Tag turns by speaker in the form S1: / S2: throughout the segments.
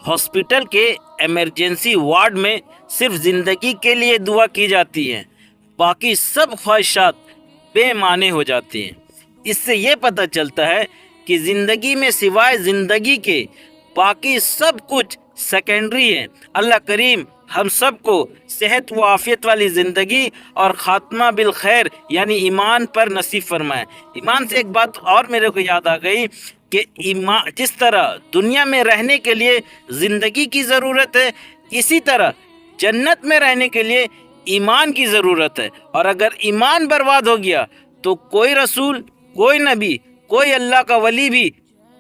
S1: Hospital کے emergency ward میں صرف زندگی کے لیے دعا کی جاتی ہے، باقی سب خواہشات بے معنی ہو جاتی ہیں۔ اس سے یہ پتہ چلتا ہے کہ زندگی میں سوائے زندگی کے باقی سب کچھ سیکنڈری ہے۔ اللہ کریم ہم سب کو صحت و عافیت والی زندگی اور خاتمہ بالخیر یعنی ایمان پر نصیب فرمائے۔ ایمان سے ایک بات اور میرے کو یاد آ گئی کہ ایمان جس طرح دنیا میں رہنے کے لیے زندگی کی ضرورت ہے، اسی طرح جنت میں رہنے کے لیے ایمان کی ضرورت ہے۔ اور اگر ایمان برباد ہو گیا تو کوئی رسول، کوئی نبی، کوئی اللہ کا ولی بھی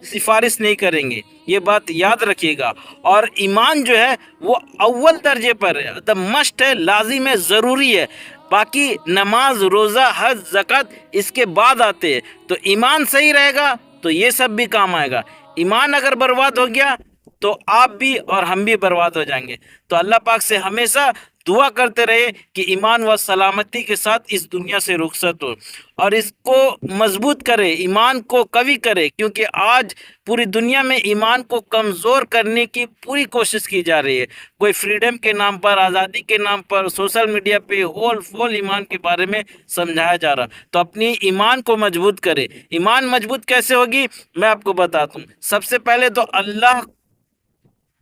S1: سفارش نہیں کریں گے۔ یہ بات یاد رکھیے گا۔ اور ایمان جو ہے وہ اول درجے پر ہے، دا مسٹ ہے، لازم ہے، ضروری ہے۔ باقی نماز، روزہ، حج، زکوٰۃ اس کے بعد آتے ہیں۔ تو ایمان صحیح رہے گا تو یہ سب بھی کام آئے گا۔ ایمان اگر برباد ہو گیا تو آپ بھی اور ہم بھی برباد ہو جائیں گے۔ تو اللہ پاک سے ہمیشہ دعا کرتے رہے کہ ایمان و سلامتی کے ساتھ اس دنیا سے رخصت ہو، اور اس کو مضبوط کرے، ایمان کو قوی کرے، کیونکہ آج پوری دنیا میں ایمان کو کمزور کرنے کی پوری کوشش کی جا رہی ہے۔ کوئی فریڈم کے نام پر، آزادی کے نام پر سوشل میڈیا پہ ہول فول ایمان کے بارے میں سمجھایا جا رہا۔ تو اپنی ایمان کو مضبوط کرے۔ ایمان مضبوط کیسے ہوگی میں آپ کو بتاتا ہوں۔ سب سے پہلے تو اللہ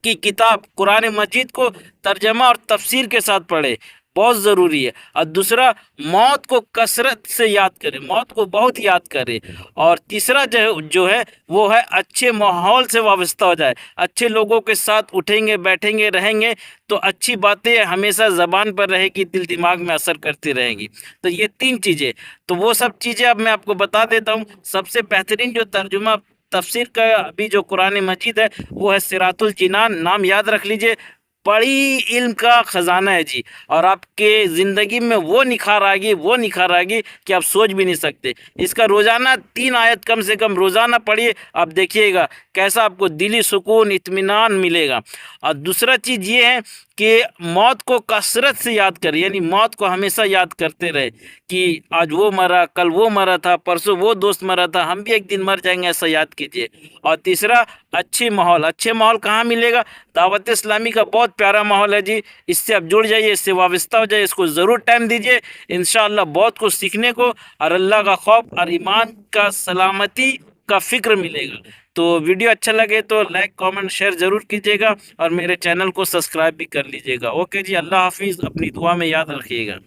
S1: کی کتاب قرآن مجید کو ترجمہ اور تفسیر کے ساتھ پڑھے، بہت ضروری ہے۔ اور دوسرا، موت کو کثرت سے یاد کرے، موت کو بہت یاد کرے۔ اور تیسرا جو ہے وہ ہے اچھے ماحول سے وابستہ ہو جائے، اچھے لوگوں کے ساتھ اٹھیں گے، بیٹھیں گے، رہیں گے تو اچھی باتیں ہمیشہ زبان پر رہے گی، دل دماغ میں اثر کرتی رہیں گی۔ تو یہ تین چیزیں، تو وہ سب چیزیں اب میں آپ کو بتا دیتا ہوں۔ سب سے بہترین جو ترجمہ تفسیر کا ابھی جو قرآن مجید ہے وہ ہے صراط الجنان، نام یاد رکھ لیجئے۔ بڑی علم کا خزانہ ہے جی، اور آپ کے زندگی میں وہ نکھار آئے گی، وہ نکھار آئے گی کہ آپ سوچ بھی نہیں سکتے۔ اس کا روزانہ 3 آیت کم سے کم روزانہ پڑھیے، آپ دیکھیے گا کیسا آپ کو دلی سکون، اطمینان ملے گا۔ اور دوسرا چیز یہ ہے کہ موت کو کثرت سے یاد کرے، یعنی موت کو ہمیشہ یاد کرتے رہے کہ آج وہ مرا، کل وہ مرا تھا، پرسوں وہ دوست مرا تھا، ہم بھی ایک دن مر جائیں گے، ایسا یاد کیجیے۔ اور تیسرا، اچھے ماحول کہاں ملے گا؟ دعوت اسلامی کا بہت پیارا ماحول ہے جی، اس سے آپ جڑ جائیے، اس سے وابستہ ہو جائیے، اس کو ضرور ٹائم دیجیے، انشاءاللہ بہت کچھ سیکھنے کو اور اللہ کا خوف اور ایمان کا سلامتی کا فکر ملے گا۔ تو ویڈیو اچھا لگے تو لائک، کامنٹ، شیئر ضرور کیجیے گا، اور میرے چینل کو سبسکرائب بھی کر لیجیے گا۔ اوکے جی، اللہ حافظ، اپنی دعا میں یاد رکھیے گا۔